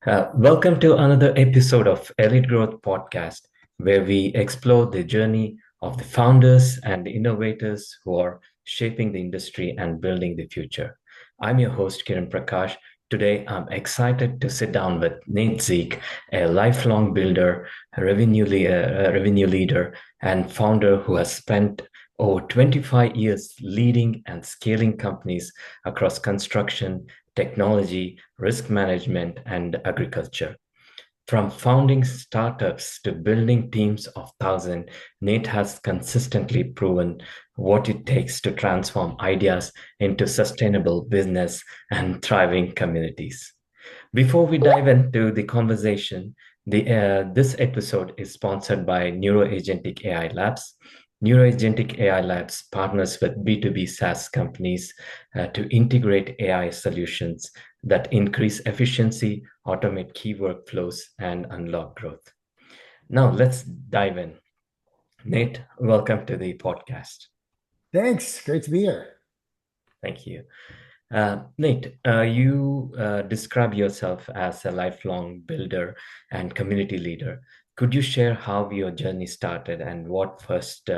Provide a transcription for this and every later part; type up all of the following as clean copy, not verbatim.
Welcome to another episode of Elite Growth Podcast, where we explore the journey of the founders and the innovators who are shaping the industry and building the future. I'm your host, Kiran Prakash. Today, I'm excited to sit down with Nate Zeek, a lifelong builder, revenue leader, and founder who has spent over 25 years leading and scaling companies across construction, technology, risk management, and agriculture. From founding startups to building teams of thousands, Nate has consistently proven what it takes to transform ideas into sustainable business and thriving communities. Before we dive into the conversation, this episode is sponsored by NeuroAgentic AI Labs. NeuroAgentic AI Labs partners with B2B SaaS companies to integrate AI solutions that increase efficiency, automate key workflows, and unlock growth. Now, let's dive in. Nate, welcome to the podcast. Thanks. Great to be here. Thank you. Nate, you describe yourself as a lifelong builder and community leader. Could you share how your journey started and what first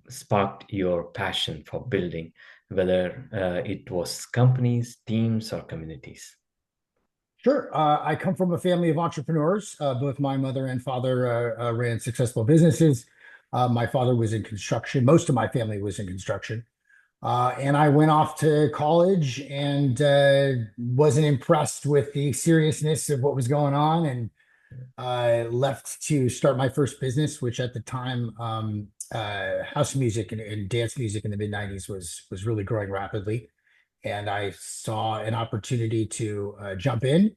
sparked your passion for building, whether it was companies, teams, or communities? Sure. I come from a family of entrepreneurs. Both my mother and father ran successful businesses. My father was in construction. Most of my family was in construction. And I went off to college and wasn't impressed with the seriousness of what was going on, and left to start my first business, which at the time, house music and dance music in the mid 90s was really growing rapidly. And I saw an opportunity to jump in,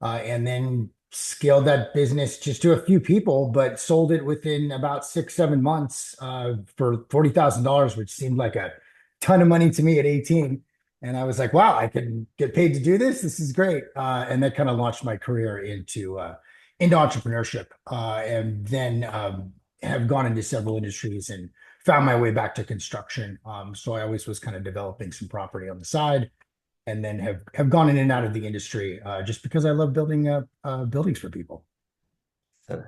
and then scaled that business just to a few people, but sold it within about 6, 7 months for $40,000, which seemed like a ton of money to me at 18. And I was like, wow, I can get paid to do this. This is great. And that kind of launched my career into entrepreneurship, and then have gone into several industries and found my way back to construction. So I always was kind of developing some property on the side, and then have gone in and out of the industry just because I love building buildings for people. So,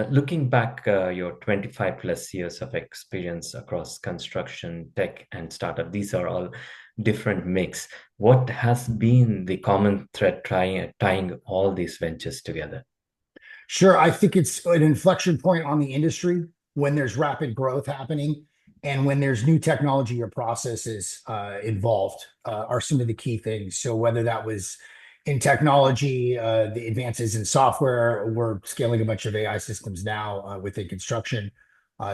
looking back, your 25 plus years of experience across construction, tech, and startup, these are all different mix. What has been the common thread tying all these ventures together? Sure, I think it's an inflection point on the industry when there's rapid growth happening, and when there's new technology or processes involved, are some of the key things. So whether that was in technology, the advances in software, we're scaling a bunch of AI systems now within construction.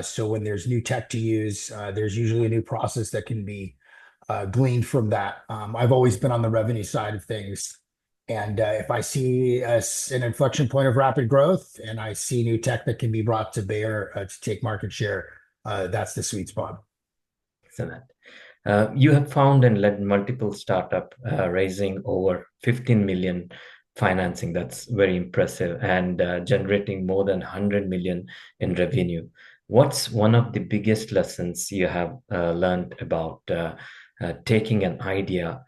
So when there's new tech to use, there's usually a new process that can be gleaned from that. I've always been on the revenue side of things. And if I see an inflection point of rapid growth and I see new tech that can be brought to bear to take market share, that's the sweet spot. Excellent. You have found and led multiple startup, raising over 15 million financing. That's very impressive, and generating more than 100 million in revenue. What's one of the biggest lessons you have learned about taking an idea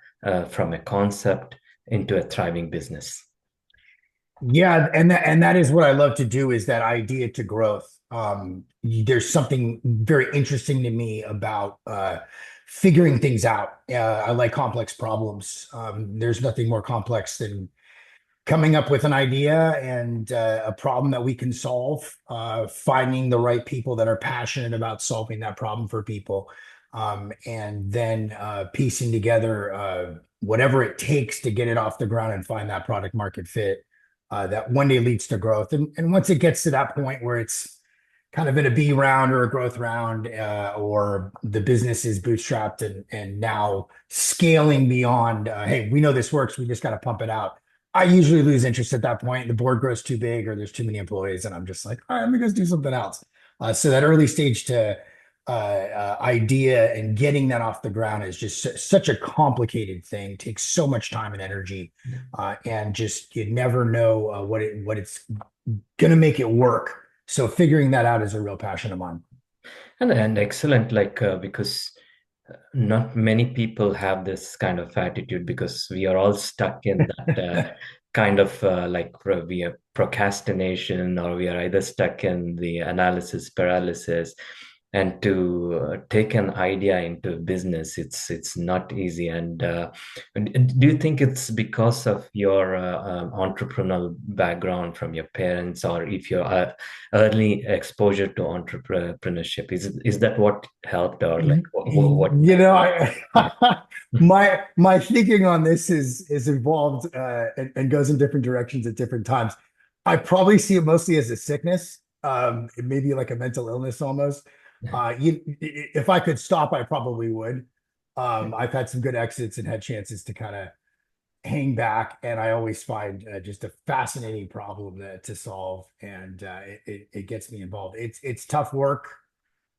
from a concept into a thriving business? Yeah, and that is what I love to do, is that idea to growth. There's something very interesting to me about figuring things out. I like complex problems. There's nothing more complex than coming up with an idea and a problem that we can solve, finding the right people that are passionate about solving that problem for people, and then piecing together whatever it takes to get it off the ground and find that product market fit that one day leads to growth. And once it gets to that point where it's kind of in a B round or a growth round, or the business is bootstrapped and now scaling beyond, hey, we know this works, we just got to pump it out. I usually lose interest at that point. The board grows too big or there's too many employees, and I'm just like, all right, let me go do something else. So that early stage to idea and getting that off the ground is just such a complicated thing, takes so much time and energy, and just you never know what it's gonna make it work. So figuring that out is a real passion of mine. And excellent, like because not many people have this kind of attitude because we are all stuck in that kind of we are procrastination, or we are either stuck in the analysis paralysis. And to take an idea into business, it's not easy. And do you think it's because of your entrepreneurial background from your parents, or if your early exposure to entrepreneurship, is that what helped, or like what You know, yeah. my thinking on this is involved and goes in different directions at different times. I probably see it mostly as a sickness, maybe like a mental illness almost. If I could stop, I probably would. I've had some good exits and had chances to kind of hang back, and I always find just a fascinating problem to solve, and it gets me involved. It's tough work.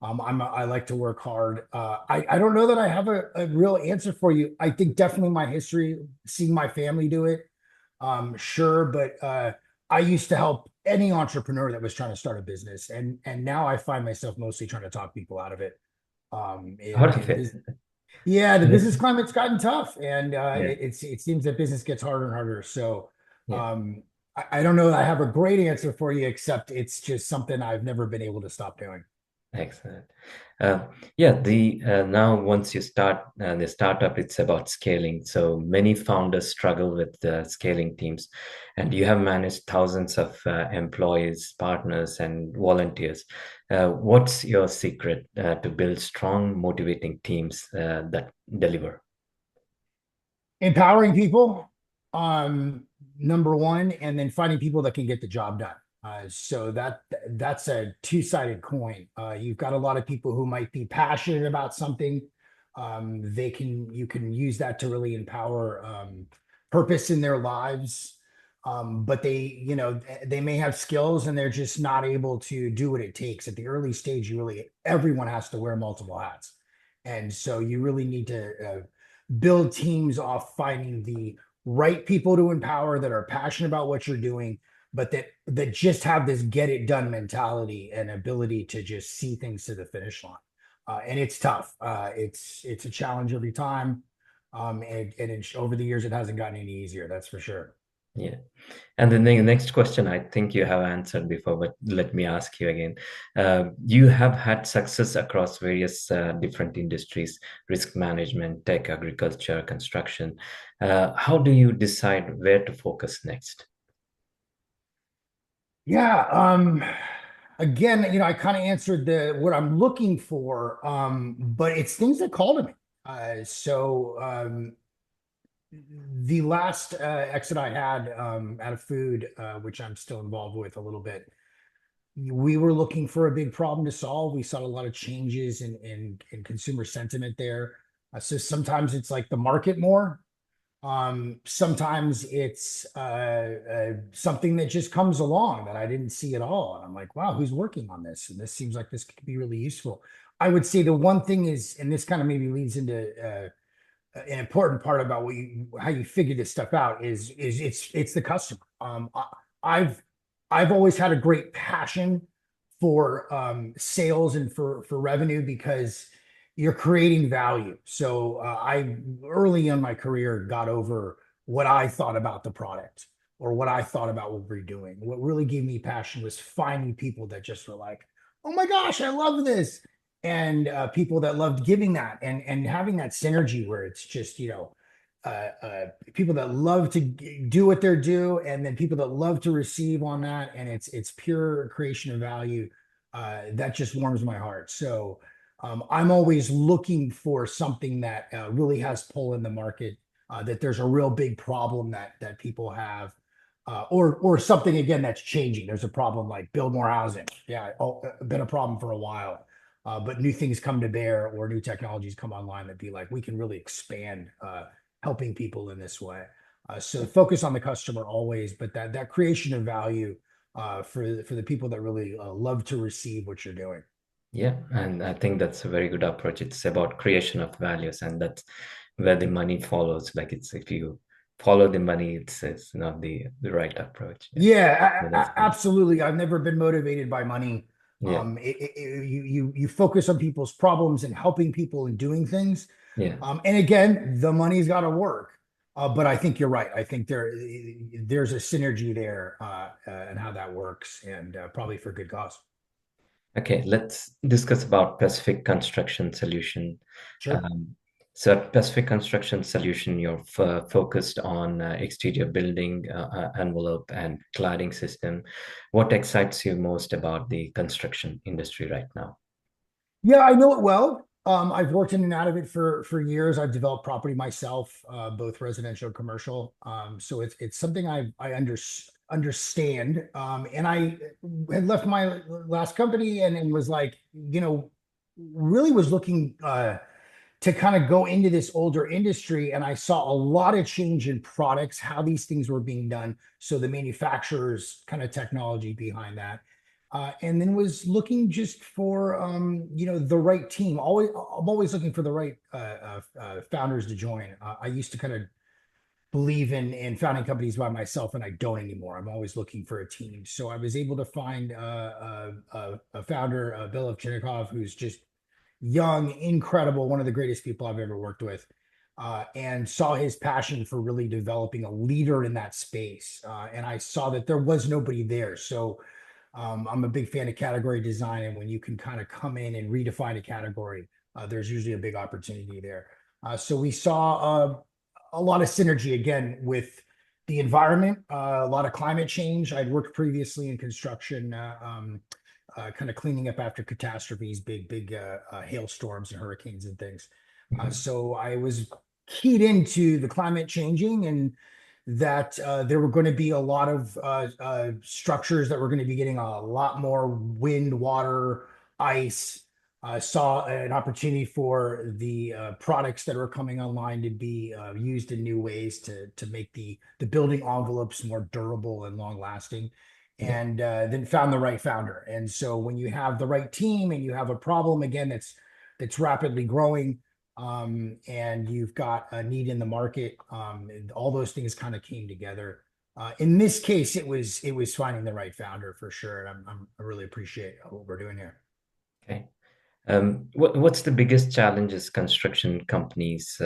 I like to work hard. I don't know that I have a real answer for you. I think definitely my history, seeing my family do it, sure, but I used to help any entrepreneur that was trying to start a business, and now I find myself mostly trying to talk people out of it. Out of it. Yeah, the Yeah. business climate's gotten tough, and Yeah. it seems that business gets harder and harder. So Yeah. I don't know that I have a great answer for you, except it's just something I've never been able to stop doing. Excellent. Yeah, the now once you start the startup, it's about scaling. So many founders struggle with scaling teams, and you have managed thousands of employees, partners, and volunteers. What's your secret to build strong, motivating teams that deliver? Empowering people, number one, and then finding people that can get the job done. So that's a two-sided coin. You've got a lot of people who might be passionate about something. You can use that to really empower purpose in their lives. But they may have skills and they're just not able to do what it takes. At the early stage, everyone has to wear multiple hats. And so you really need to build teams off finding the right people to empower that are passionate about what you're doing, but that just have this get it done mentality and ability to just see things to the finish line. And it's tough. It's a challenge every time. Over the years, it hasn't gotten any easier. That's for sure. Yeah. And the next question, I think you have answered before, but let me ask you again. You have had success across various different industries: risk management, tech, agriculture, construction. How do you decide where to focus next? Yeah. Again, I kind of answered the what I'm looking for, but it's things that call to me. The last exit I had out of food, which I'm still involved with a little bit, we were looking for a big problem to solve. We saw a lot of changes in consumer sentiment there. So sometimes it's like the market more. Sometimes it's something that just comes along that I didn't see at all. And I'm like, wow, who's working on this? And this seems like this could be really useful. I would say the one thing is, and this kind of maybe leads into an important part about how you figure this stuff out is it's the customer. I've I've always had a great passion for sales and for revenue because you're creating value. So I early in my career got over what I thought about the product or what I thought about what we're doing. What really gave me passion was finding people that just were like, "Oh my gosh, I love this," and people that loved giving that and having that synergy where it's just people that love to do what they're do, and then people that love to receive on that, and it's pure creation of value. That just warms my heart. So I'm always looking for something that really has pull in the market. That there's a real big problem that people have, or something again that's changing. There's a problem like build more housing. Yeah, been a problem for a while. But new things come to bear or new technologies come online that be like, we can really expand helping people in this way. So focus on the customer always, but that creation of value for the people that really love to receive what you're doing. Yeah, and I think that's a very good approach. It's about creation of values, and that's where the money follows. Like it's if you follow the money, it's not the right approach. Yeah, Yeah, so that's good. absolutely. I've never been motivated by money. Yeah, You focus on people's problems and helping people and doing things. yeah, And again, the money's got to work. But I think you're right. I think there's a synergy there, and how that works, and probably for good cause. Okay, let's discuss about Pacific Construction Solution. Sure. Um, so at Pacific Construction Solution, you're focused on exterior building envelope and cladding system. What excites you most about the construction industry right now? Yeah, I know it well. I've worked in and out of it for years. I've developed property myself, both residential and commercial. So it's something understand. And I had left my last company and was like, really was looking to kind of go into this older industry. And I saw a lot of change in products, how these things were being done. So the manufacturers kind of technology behind that. And then was looking just for the right team. I'm always looking for the right founders to join. I used to kind of believe in founding companies by myself, and I don't anymore. I'm always looking for a team. So I was able to find a founder, Bill Ovchinnikov, who's just young, incredible, one of the greatest people I've ever worked with, and saw his passion for really developing a leader in that space. And I saw that there was nobody there. So I'm a big fan of category design, and when you can kind of come in and redefine a category, there's usually a big opportunity there. So we saw a lot of synergy again with the environment, a lot of climate change. I'd worked previously in construction, kind of cleaning up after catastrophes, big hailstorms and hurricanes and things. Mhm. So I was keyed into the climate changing, and that there were going to be a lot of structures that were going to be getting a lot more wind, water, ice. Saw an opportunity for the products that are coming online to be used in new ways to make the building envelopes more durable and long lasting, Yeah. and then found the right founder. And so when you have the right team and you have a problem again that's rapidly growing, and you've got a need in the market, and all those things kind of came together. In this case, it was finding the right founder for sure. And I really appreciate what we're doing here. Okay. What's the biggest challenges construction companies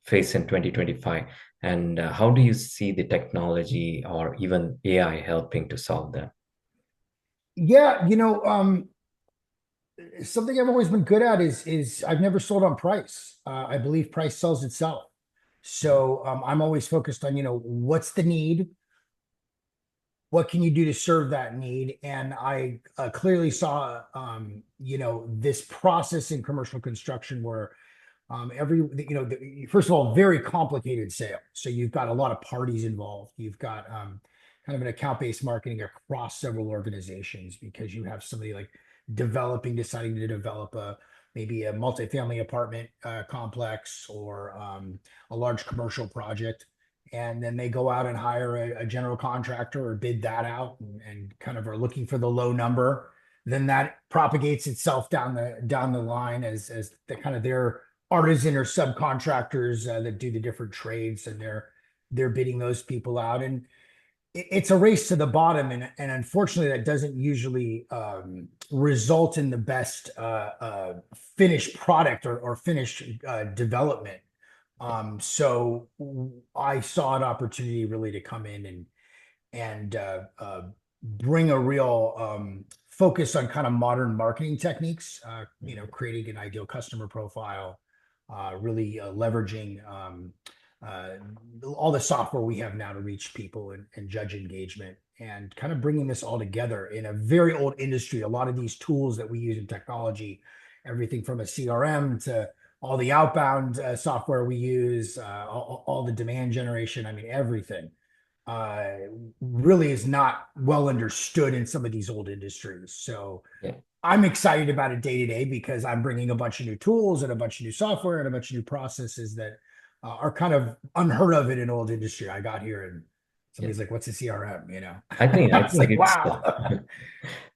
face in 2025? And how do you see the technology or even AI helping to solve them? Yeah, something I've always been good at is I've never sold on price. I believe price sells itself. So I'm always focused on, what's the need? What can you do to serve that need? And I clearly saw, this process in commercial construction where first of all, very complicated sale. So you've got a lot of parties involved. You've got kind of an account-based marketing across several organizations, because you have somebody like deciding to develop maybe a multifamily apartment complex, or a large commercial project. And then they go out and hire a general contractor or bid that out, and kind of are looking for the low number. Then that propagates itself down the line as the kind of their artisan or subcontractors that do the different trades, and they're bidding those people out. And it's a race to the bottom, and unfortunately that doesn't usually result in the best finished product or finished development. So I saw an opportunity really to come in and bring a real focus on kind of modern marketing techniques, creating an ideal customer profile, really leveraging uh, all the software we have now to reach people and judge engagement, and kind of bringing this all together in a very old industry. A lot of these tools that we use in technology, everything from a CRM to all the outbound software we use, all the demand generation, I mean, everything uh, really is not well understood in some of these old industries. So Yeah. I'm excited about it day to day, because I'm bringing a bunch of new tools and a bunch of new software and a bunch of new processes that are kind of unheard of in an old industry. I got here and Yeah. somebody's like, "What's a CRM?" I think I I was think like, it's "Wow."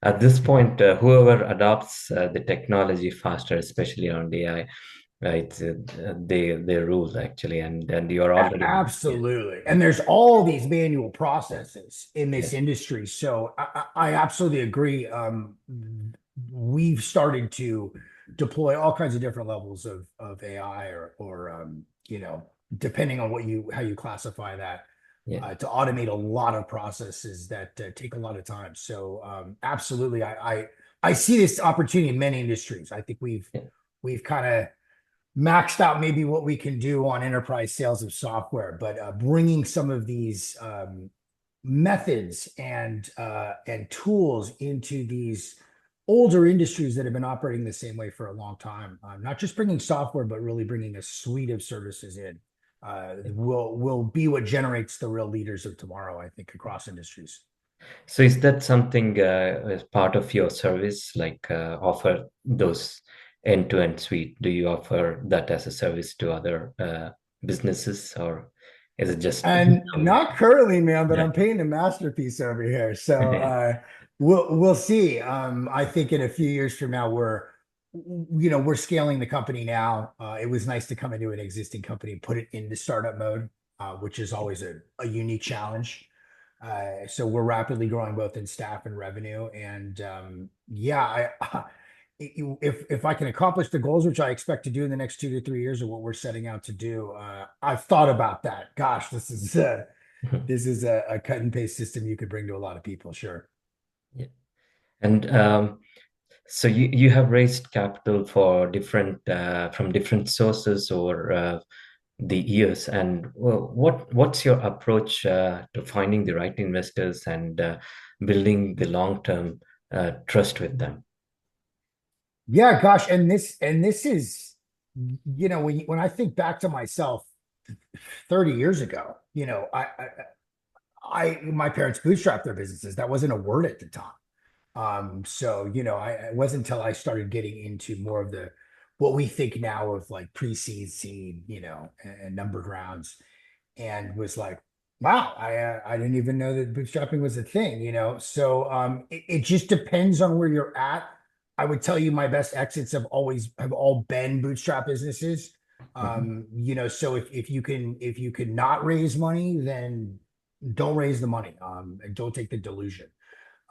at this point, whoever adopts the technology faster, especially on AI, it's they rule actually, and you're already yeah, Absolutely. And there's all these manual processes in this yes, industry. So I absolutely agree. We've started to deploy all kinds of different levels of AI, or depending on how you classify that, Yeah. to automate a lot of processes that take a lot of time. So absolutely, I see this opportunity in many industries. I think Yeah. we've kind of maxed out maybe what we can do on enterprise sales of software, but bringing some of these methods and tools into these older industries that have been operating the same way for a long time. Not just bringing software, but really bringing a suite of services in will be what generates the real leaders of tomorrow, I think, across industries. So is that something as part of your service, like offer those end-to-end suite? Do you offer that as a service to other businesses, or is it just And not currently, man, but yeah. I'm painting a masterpiece over here. So we'll see. I think in a few years from now, we're scaling the company now. It was nice to come into an existing company and put it into startup mode, which is always a unique challenge. So we're rapidly growing both in staff and revenue. And yeah, if I can accomplish the goals, which I expect to do in the next 2 to 3 years, of what we're setting out to do, I've thought about that. Gosh, this is a cut and paste system you could bring to a lot of people. Sure. Yeah. And so you have raised capital for different from different sources over the years, and what's your approach to finding the right investors and building the long-term trust with them? Yeah, gosh, and this is, when I think back to myself 30 years ago, my parents bootstrapped their businesses. That wasn't a word at the time. So, it wasn't until I started getting into more of the what we think now of like pre-seed, seed, and numbered rounds, and was like, wow, I didn't even know that bootstrapping was a thing. So it just depends on where you're at. I would tell you my best exits have all been bootstrap businesses. Mhm. So if you can not raise money, then don't raise the money. And don't take the delusion.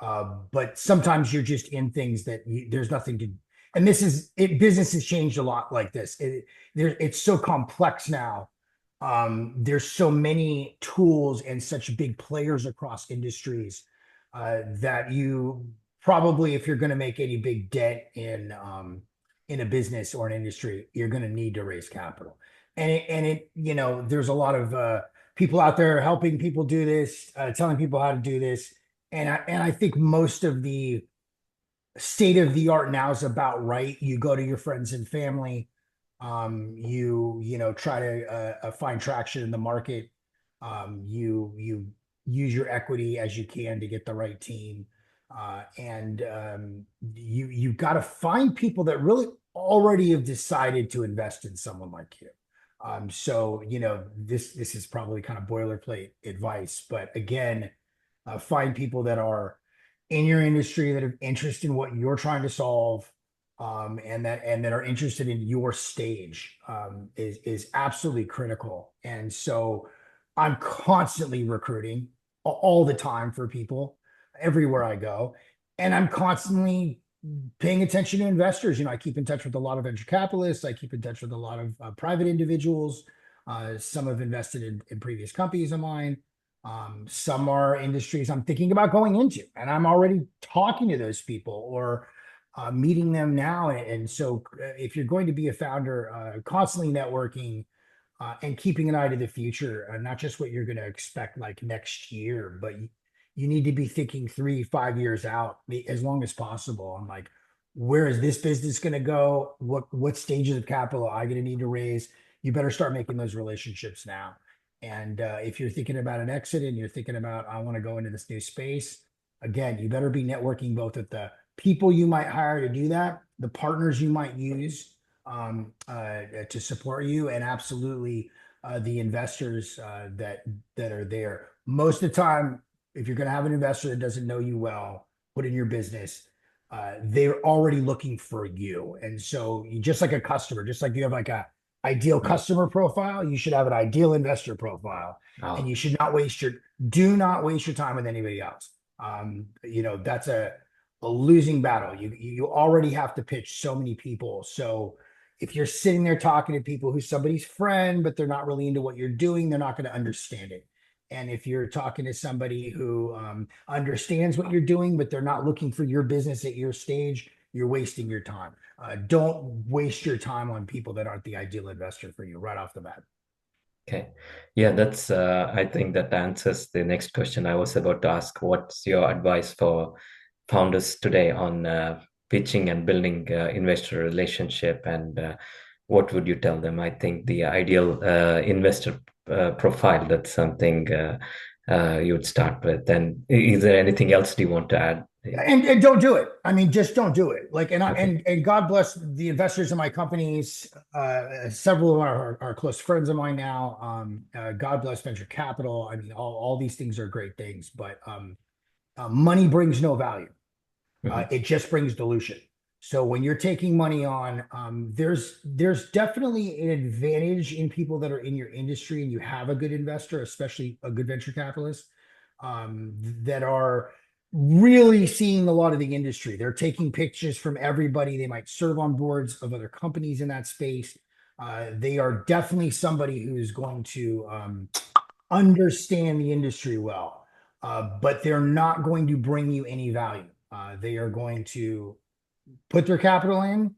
But sometimes you're just in things that there's nothing to, and this is it. Business has changed a lot like this. It's so complex now. There's so many tools and such big players across industries that you probably, if you're going to make any big dent in a business or an industry, you're going to need to raise capital. And there's a lot of people out there helping people do this, telling people how to do this, and I think most of the state of the art now is about right. You go to your friends and family. You try to find traction in the market. You use your equity as you can to get the right team, and you got to find people that really already have decided to invest in someone like you. So this is probably kind of boilerplate advice, but again, find people that are in your industry that have interest in what you're trying to solve, and that are interested in your stage, is absolutely critical. And so I'm constantly recruiting all the time for people everywhere I go, and I'm constantly paying attention to investors. I keep in touch with a lot of venture capitalists. I keep in touch with a lot of private individuals. Some have invested in previous companies of mine. Some are industries I'm thinking about going into, and I'm already talking to those people or meeting them now. And so, if you're going to be a founder, constantly networking and keeping an eye to the future, not just what you're going to expect like next year, but you need to be thinking 3, 5 years out as long as possible. I'm like, where is this business going to go? What stages of capital are I going to need to raise? You better start making those relationships now. And if you're thinking about an exit and you're thinking about, I want to go into this new space, again, you better be networking both with the people you might hire to do that, the partners you might use to support you, and absolutely the investors that are there. Most of the time, if you're going to have an investor that doesn't know you well, put in your business, they're already looking for you. And so, just like a customer, just like you have like a ideal Yeah. customer profile, you should have an ideal investor profile, and Oh, you should not do not waste your time with anybody else. That's a losing battle. You already have to pitch so many people. So If you're sitting there talking to people who's somebody's friend, but they're not really into what you're doing, they're not going to understand it. And if you're talking to somebody who understands what you're doing, but they're not looking for your business at your stage, you're wasting your time. Don't waste your time on people that aren't the ideal investor for you right off the bat. Okay. Yeah, that's I think that answers the next question I was about to ask. What's your advice for founders today on pitching and building investor relationship, and what would you tell them? I think the ideal investor profile, that's something you would start with. And is there anything else do you want to add? And don't do it. I mean, just don't do it. Like, Okay. and God bless the investors in my companies. Several of them are close friends of mine now. God bless venture capital. I mean, all these things are great things, but money brings no value. Mhm. It just brings dilution. So when you're taking money on, there's definitely an advantage in people that are in your industry and you have a good investor, especially a good venture capitalist, that are really seeing a lot of the industry. They're taking pictures from everybody. They might serve on boards of other companies in that space. They are definitely somebody who's going to understand the industry well, but they're not going to bring you any value. They are going to put their capital in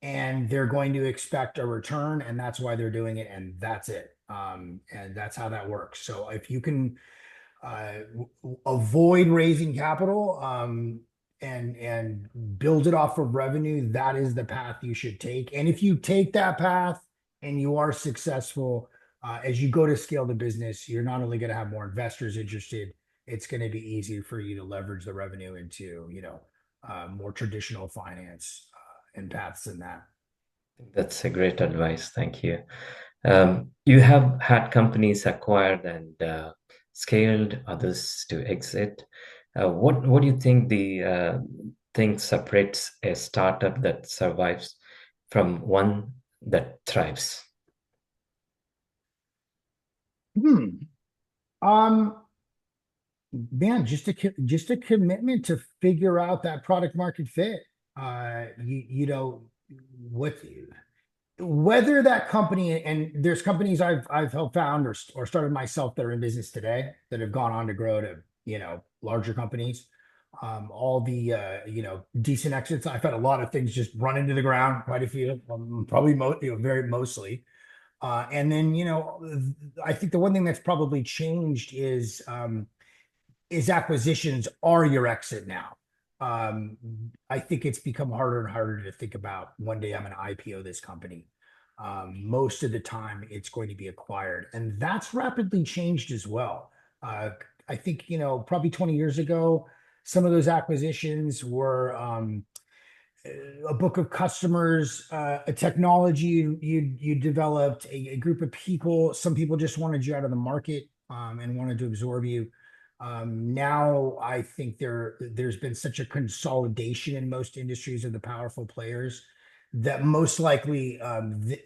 and they're going to expect a return, and that's why they're doing it, and that's it. And that's how that works. So if you can avoid raising capital and build it off of revenue, that is the path you should take. And if you take that path and you are successful, as you go to scale the business, you're not only going to have more investors interested, it's going to be easy for you to leverage the revenue into, more traditional finance and paths than that. That's a great advice. Thank you. You have had companies acquired and scaled, others to exit. What do you think the thing separates a startup that survives from one that thrives? Hmm. Um, Man, just a commitment to figure out that product market fit. You know what whether that company, and there's companies I've helped found or started myself that are in business today that have gone on to grow to larger companies. All the decent exits. I've had a lot of things just run into the ground, quite a few, probably very mostly. And then I think the one thing that's probably changed is acquisitions are your exit now. Um, I think it's become harder and harder to think about one day I'm going to IPO this company. Most of the time, it's going to be acquired, and that's rapidly changed as well. Uh, I think probably 20 years ago, some of those acquisitions were a book of customers, a technology you developed, a group of people. Some people just wanted you out of the market and wanted to absorb you. Now I think there's been such a consolidation in most industries of the powerful players that most likely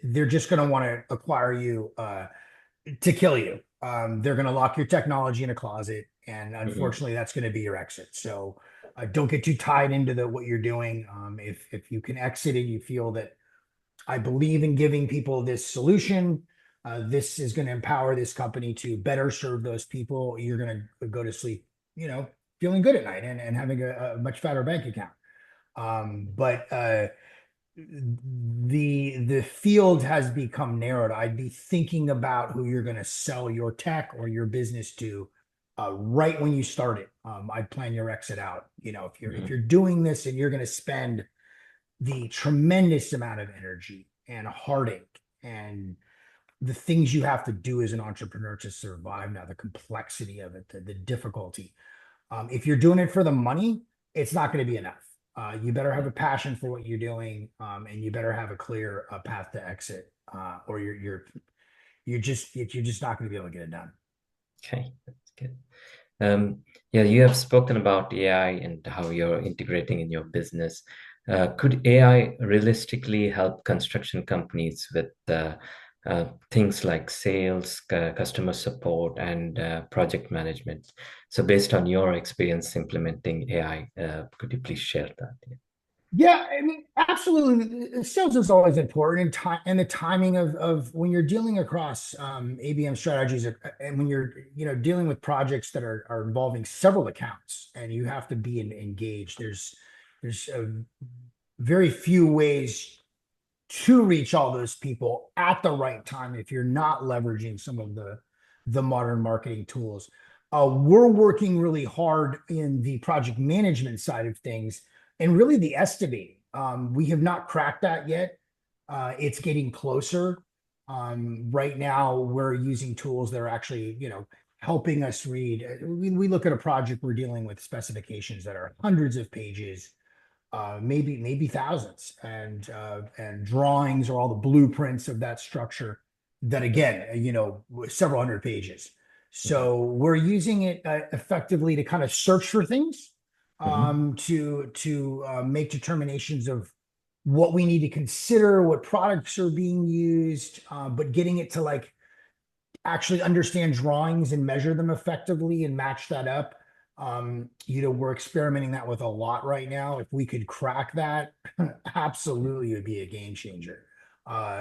they're just going to want to acquire you to kill you. They're going to lock your technology in a closet, and Mhm. unfortunately, that's going to be your exit. So don't get too tied into what you're doing. If you can exit and you feel that I believe in giving people this solution, this is going to empower this company to better serve those people. You're going to go to sleep, feeling good at night and having a much fatter bank account. But the field has become narrowed. I'd be thinking about who you're going to sell your tech or your business to right when you start it. I'd plan your exit out. If you're Mhm. doing this and you're going to spend the tremendous amount of energy and heartache and the things you have to do as an entrepreneur to survive now, the complexity of it, the difficulty. If you're doing it for the money, it's not going to be enough. You better have a passion for what you're doing, and you better have a clear path to exit, or you're just not going to be able to get it done. Okay, that's good. Yeah, you have spoken about AI and how you're integrating in your business. Could AI realistically help construction companies with things like sales, customer support, and project management? So, based on your experience implementing AI, could you please share that? Yeah, I mean, absolutely. Sales is always important, and time and the timing of when you're dealing across ABM strategies, and when you're dealing with projects that are involving several accounts, and you have to be engaged. There's very few ways to reach all those people at the right time if you're not leveraging some of the modern marketing tools. We're working really hard in the project management side of things and really the estimating. We have not cracked that yet. It's getting closer. Right now, we're using tools that are actually, helping us read. We look at a project, we're dealing with specifications that are hundreds of pages, maybe thousands, and drawings or all the blueprints of that structure that again, several hundred pages. Mhm. So we're using it effectively to kind of search for things, Mhm. to make determinations of what we need to consider, what products are being used, but getting it to like actually understand drawings and measure them effectively and match that up. We're experimenting that with a lot right now. If we could crack that, absolutely it would be a game changer.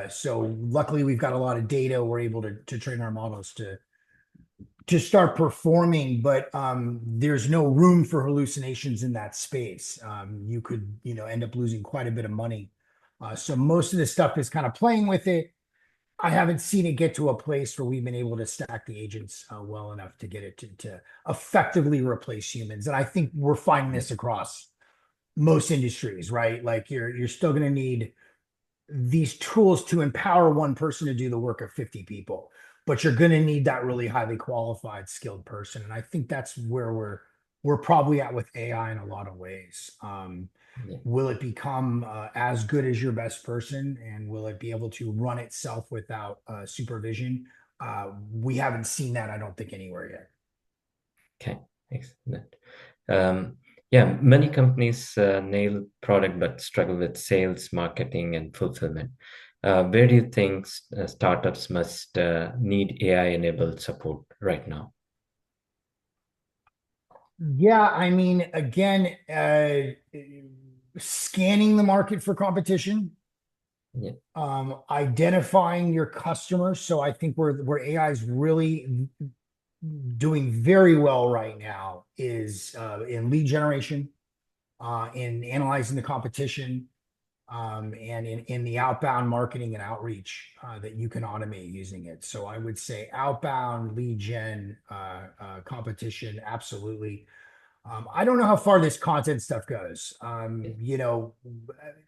So luckily we've got a lot of data. We're able to train our models to start performing, but there's no room for hallucinations in that space. You could, end up losing quite a bit of money. So most of this stuff is kind of playing with it. I haven't seen it get to a place where we've been able to stack the agents well enough to get it to effectively replace humans. And I think we're finding Yeah. this across most industries, right? Like you're still going to need these tools to empower one person to do the work of 50 people, but you're going to need that really highly qualified, skilled person. And I think that's where we're probably at with AI in a lot of ways. Yeah. Will it become as good as your best person, and will it be able to run itself without supervision? We haven't seen that, I don't think, anywhere yet. Okay. Excellent. Um, yeah, many companies nail product but struggle with sales, marketing, and fulfillment. Where do you think startups must need AI-enabled support right now? Yeah, I mean, again, scanning the market for competition, Yeah. identifying your customers. So I think where AI is really doing very well right now is in lead generation, in analyzing the competition, and in the outbound marketing and outreach that you can automate using it. So I would say outbound lead gen, competition, absolutely. I don't know how far this content stuff goes. Yeah.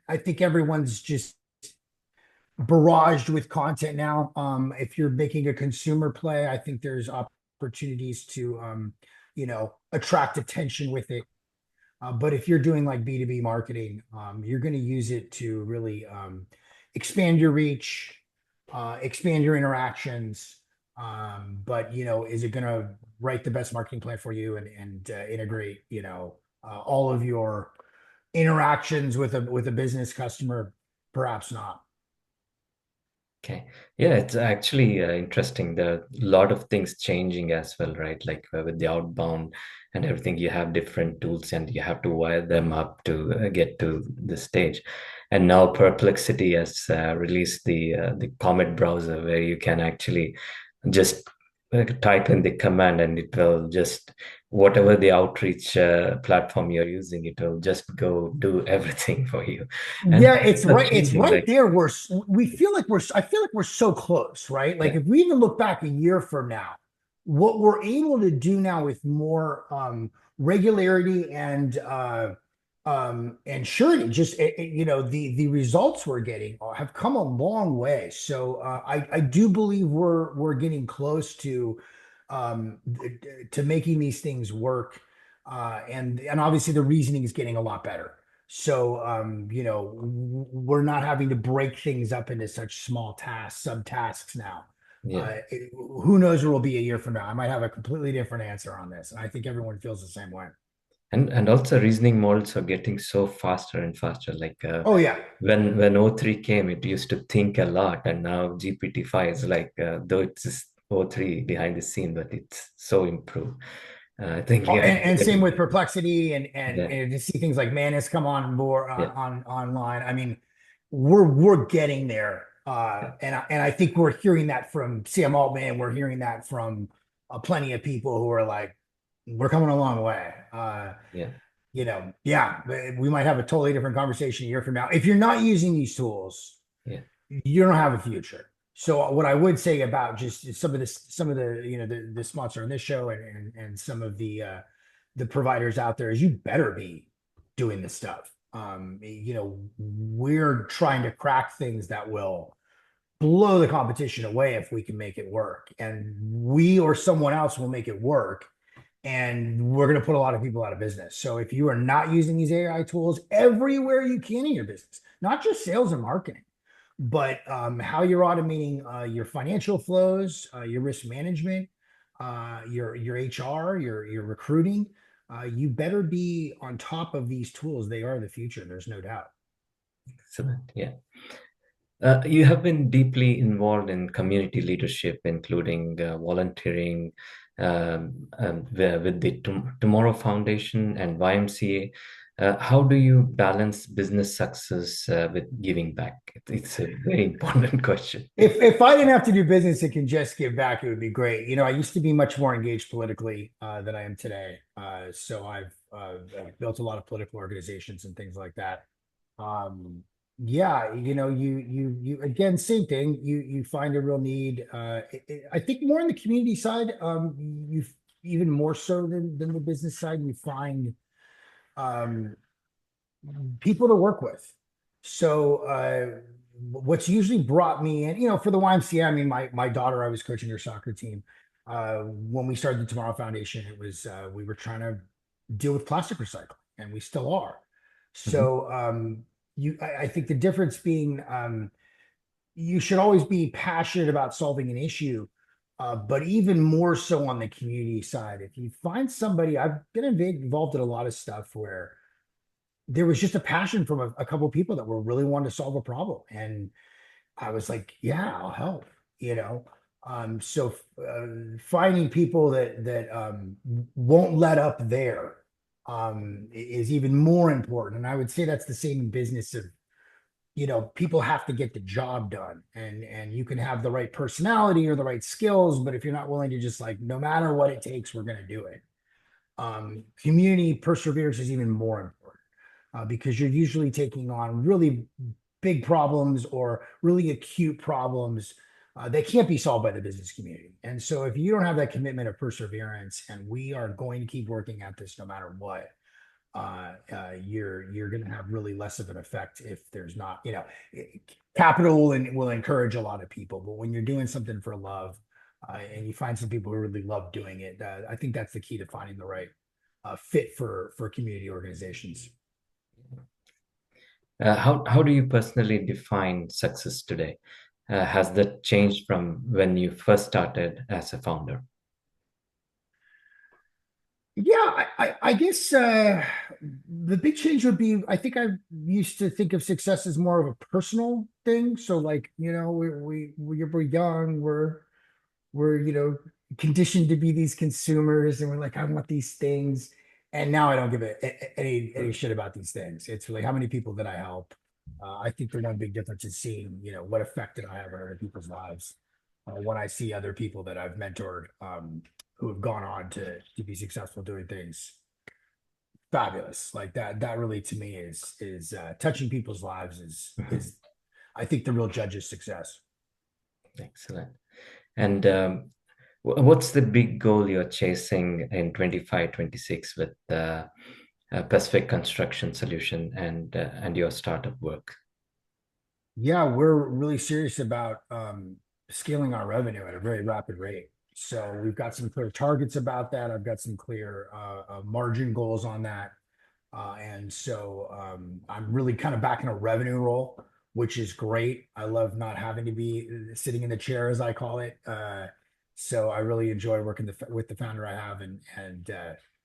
I think everyone's just barraged with content now. If you're making a consumer play, I think there's opportunities to, attract attention with it. But if you're doing like B2B marketing, you're going to use it to really expand your reach, expand your interactions. But is it going to write the best marketing plan for you and integrate, all of your interactions with a business customer? Perhaps not. Okay. Yeah, it's actually interesting. There are a lot of things changing as well, right? Like with the outbound and everything, you have different tools and you have to wire them up to get to the stage. And now Perplexity has released the Comet browser where you can actually just type in the command and it will just whatever the outreach platform you're using, it will just go do everything for you. And Yeah, it's things are right. It's changing. right Like, there. We feel like I feel like we're so close, right? Like yeah, if we even look back a year from now, what we're able to do now with more regularity and surety, just the results we're getting have come a long way. So I do believe we're getting close um to making these things work. And obviously the reasoning is getting a lot better. So, we're not having to break things up into such small tasks, subtasks now. yeah. Who knows where we'll be a year from now? I might have a completely different answer on this. And I think everyone feels the same way. And also reasoning models are getting so faster and faster. Like Oh, yeah. when O3 came, it used to think a lot, and now GPT-5 is like though it's just O3 behind the scene, but it's so improved. I think Oh, yeah, and same with Perplexity yeah, and to see things like Manus come on board yeah, on online. I mean, we're getting there. yeah, And I think we're hearing that from Sam Altman. We're hearing that from plenty of people who are like, we're coming a long way. yeah, Yeah, we might have a totally different conversation a year from now. If you're not using these tools, yeah. you don't have a future. So what I would say about just some of the the sponsor on this show and some of the providers out there is you better be doing this stuff. We're trying to crack things that will blow the competition away if we can make it work, and we or someone else will make it work, and we're going to put a lot of people out of business. So if you are not using these AI tools everywhere you can in your business, not just sales and marketing, but how you're automating your financial flows, your risk management, your HR, your recruiting. You better be on top of these tools. They are the future. There's no doubt. Excellent. Yeah. You have been deeply involved in community leadership, including volunteering with the Tomorrow Foundation and YMCA. How do you balance business success with giving back? It's a very important question. If I didn't have to do business and can just give back, it would be great. I used to be much more engaged politically than I am today. So I've built a lot of political organizations and things like that. Yeah, you again, same thing. You find a real need. I think more on the community side. You even more so than the business side. You find um, people to work with. So what's usually brought me in, for the YMCA, I mean, my daughter, I was coaching her soccer team. When we started the Tomorrow Foundation, it was we were trying to deal with plastic recycling, and we still are. Mhm. So I think the difference being you should always be passionate about solving an issue, but even more so on the community side. If you find somebody, I've been involved in a lot of stuff where there was just a passion from a couple of people that were really wanting to solve a problem, and I was like, yeah, I'll help. you know so finding people that won't let up there is even more important, and I would say that's the same in business. Of people have to get the job done, and you can have the right personality or the right skills, but if you're not willing to just, like, no matter what it takes, we're going to do it. Community perseverance is even more important, because you're usually taking on really big problems or really acute problems that can't be solved by the business community. And so if you don't have that commitment of perseverance, and we are going to keep working at this no matter what, you're going to have really less of an effect. If there's not, capital will encourage a lot of people, but when you're doing something for love, and you find some people who really love doing it, I think that's the key to finding the right fit for community organizations. How do you personally define success today? Has that changed from when you first started as a founder? Yeah, I guess the big change would be, I think I used to think of success as more of a personal thing. So, like, we're young, we're conditioned to be these consumers, and we're like, I want these things. And now I don't give any shit about these things. It's really, how many people did I help? I think the one big difference is seeing, what effect did I have on other people's lives. When I see other people that I've mentored, who have gone on to be successful doing things fabulous like that really, to me, is touching people's lives Mhm. is I think the real judge of success. Excellent. And what's the big goal you're chasing in 25, 26 with Pacific Construction Solution and your startup work? Yeah, we're really serious about scaling our revenue at a very rapid rate. So we've got some clear targets about that. I've got some clear margin goals on that. And so I'm really kind of back in a revenue role, which is great. I love not having to be sitting in the chair, as I call it. So I really enjoy working with the founder I have, and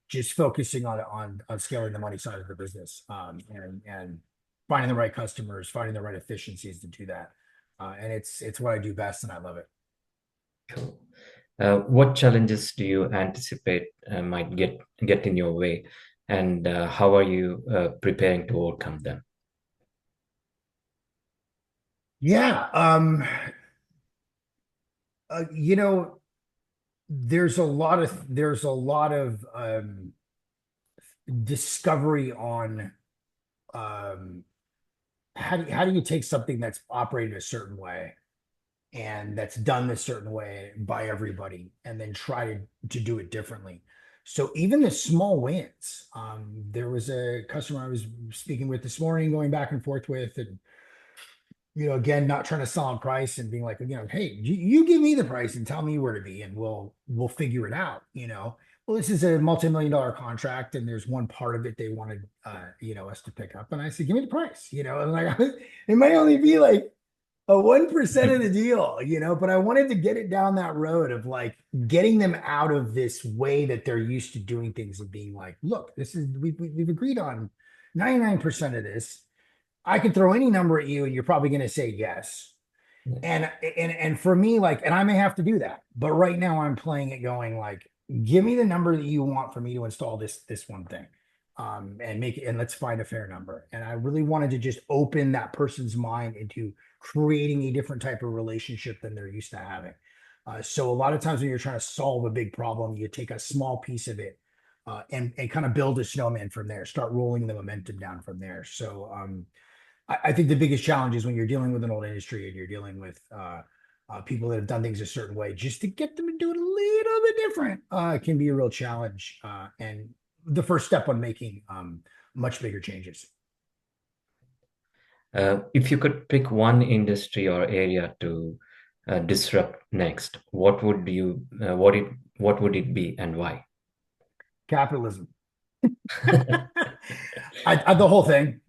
just focusing on scaling the money side of the business, and finding the right customers, finding the right efficiencies to do that. And it's what I do best, and I love it. Cool. What challenges do you anticipate might get in your way, and how are you preparing to overcome them? Yeah. You know, there's a lot of discovery on um how do you take something that's operated a certain way and that's done this certain way by everybody and then try to do it differently. So even the small wins, there was a customer I was speaking with this morning, going back and forth with, and again, not trying to sell on price and being like, hey, you give me the price and tell me where to be, and we'll figure it out. Well, this is a multi-million-dollar contract, and there's one part of it they wanted, us to pick up, and I said, give me the price, and like it might only be like a 1% of the deal, but I wanted to get it down that road of like getting them out of this way that they're used to doing things and being like, look, this is we've agreed on 99% of this. I can throw any number at you and you're probably going to say yes. And for me, like, and I may have to do that, but right now I'm playing it going like, give me the number that you want for me to install this one thing. And make it, and let's find a fair number. And I really wanted to just open that person's mind into creating a different type of relationship than they're used to having. So a lot of times when you're trying to solve a big problem, you take a small piece of it and kind of build a snowman from there, start rolling the momentum down from there. So I think the biggest challenge is when you're dealing with an old industry and you're dealing with people that have done things a certain way, just to get them to do it a little bit different can be a real challenge. And the first step on making much bigger changes. If you could pick one industry or area to disrupt next, what would it be and why? Capitalism. The whole thing.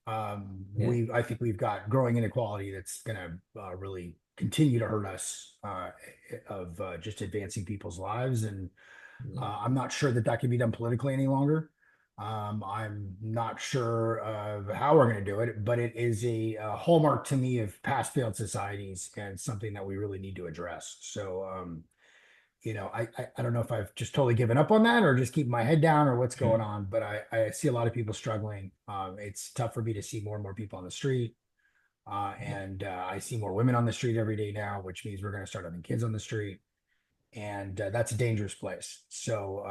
Yeah, I think we've got growing inequality that's going to really continue to hurt us of just advancing people's lives. And yeah, I'm not sure that that can be done politically any longer. I'm not sure of how we're going to do it, but it is a hallmark to me of past failed societies and something that we really need to address. So, I don't know if I've just totally given up on that or just keep my head down or what's going mm, on, but I see a lot of people struggling. It's tough for me to see more and more people on the street. And I see more women on the street every day now, which means we're going to start having kids on the street. And that's a dangerous place. So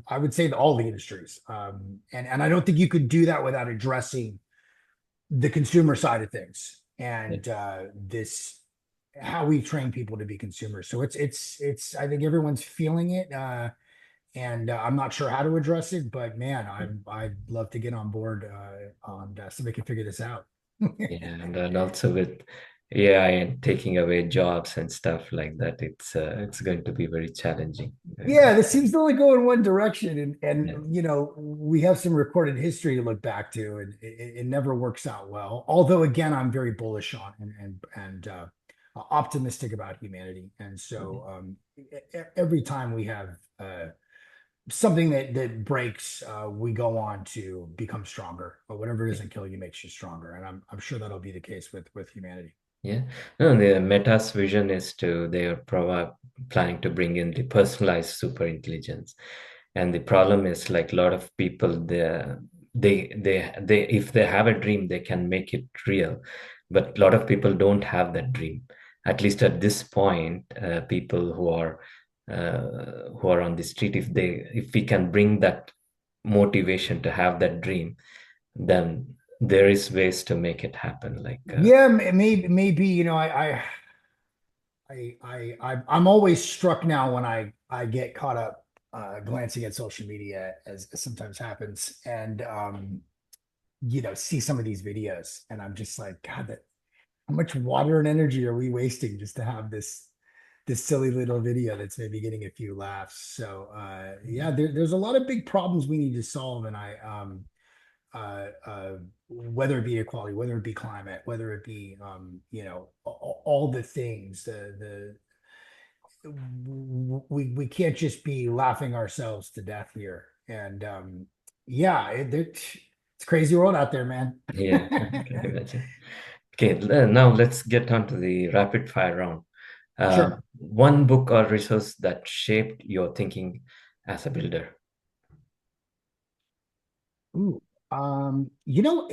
I would say that all the industries, and I don't think you could do that without addressing the consumer side of things yeah, and this how we train people to be consumers. So it's I think everyone's feeling it, and I'm not sure how to address it, but man, I'd love to get on board on so we can figure this out. yeah, and then also with AI and taking away jobs and stuff like that, it's going to be very challenging. Yeah, this seems to only go in one direction, and Yeah, we have some recorded history to look back to, and it never works out well. Although, again, I'm very bullish on and optimistic about humanity, and so every time we have something that breaks, we go on to become stronger. But whatever yeah. doesn't kill you makes you stronger, and I'm sure that'll be the case with humanity. Yeah. No, the Meta's vision is they are planning to bring in the personalized super intelligence. And the problem is like a lot of people they if they have a dream, they can make it real. But a lot of people don't have that dream. At least at this point, people who are on the street, if we can bring that motivation to have that dream, then there is ways to make it happen. Like Yeah, maybe I'm always struck now when I get caught up glancing at social media as sometimes happens and see some of these videos and I'm just like, God, that how much water and energy are we wasting just to have this silly little video that's maybe getting a few laughs. So yeah, there's a lot of big problems we need to solve, and I whether it be equality, whether it be climate, whether it be all the things, the we can't just be laughing ourselves to death here. And yeah, it's a crazy world out there, man. yeah, I can imagine. Okay, now let's get on to the rapid fire round. Sure. One book or resource that shaped your thinking as a builder. Ooh. You know,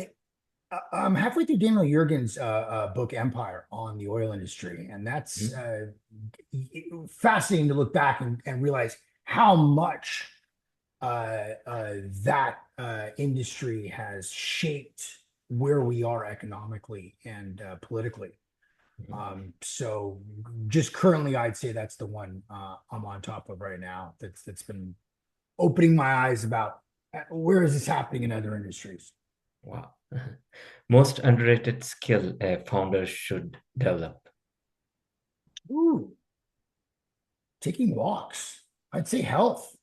I'm halfway through Daniel Yergin's book Empire on the oil industry, and that's Mhm. fascinating to look back and realize how much that industry has shaped where we are economically and politically. Mhm. So just currently, I'd say that's the one I'm on top of right now. That's been opening my eyes about where is this happening in other industries. Wow. Most underrated skill a founder should develop. Ooh, taking walks. I'd say health.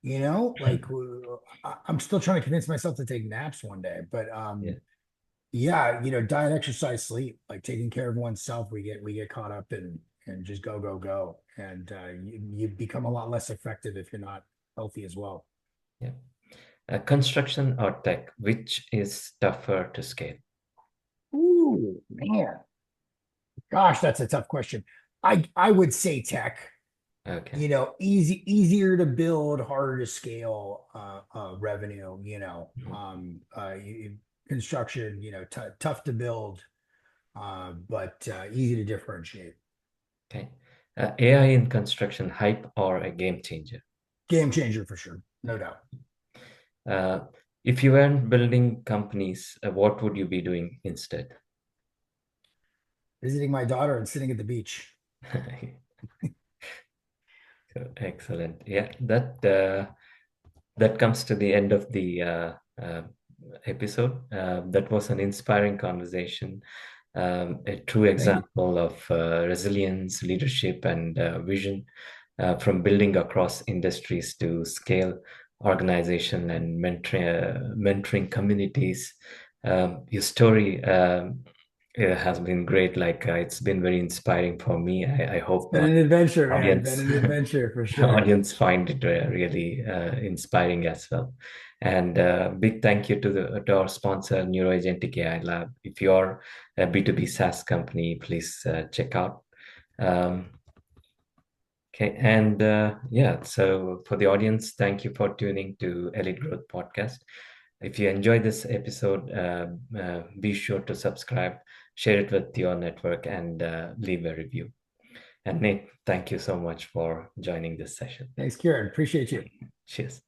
Like I'm still trying to convince myself to take naps one day, but Yeah. yeah, diet, exercise, sleep, like taking care of oneself. We get caught up and just go, go, go. And you become a lot less effective if you're not healthy as well. Yeah. Construction or tech, which is tougher to scale? Ooh, man. Gosh, that's a tough question. I would say tech, Okay. easier to build, harder to scale revenue, Mhm. construction, tough to build, but easy to differentiate. Okay. AI in construction, hype or a game changer? Game changer for sure, no doubt. Uh, if you weren't building companies, what would you be doing instead? Visiting my daughter and sitting at the beach. Excellent. Yeah, that comes to the end of the episode. That was an inspiring conversation, a true Thank you. example of resilience, leadership, and vision, from building across industries to scale organization and mentoring communities. Your story has been great. Like it's been very inspiring for me. I It's hope been my an adventure, man. Been audience an adventure for sure. audience find it really inspiring as well. And big thank you to our sponsor, Neuroagentic AI Lab. If you're a B2B SaaS company, please check out. Um, okay, and yeah, so for the audience, thank you for tuning to Elite Growth Podcast. If you enjoyed this episode, be sure to subscribe, share it with your network, and leave a review. And Nate, thank you so much for joining this session. Thanks, Kieran. Appreciate you. Cheers.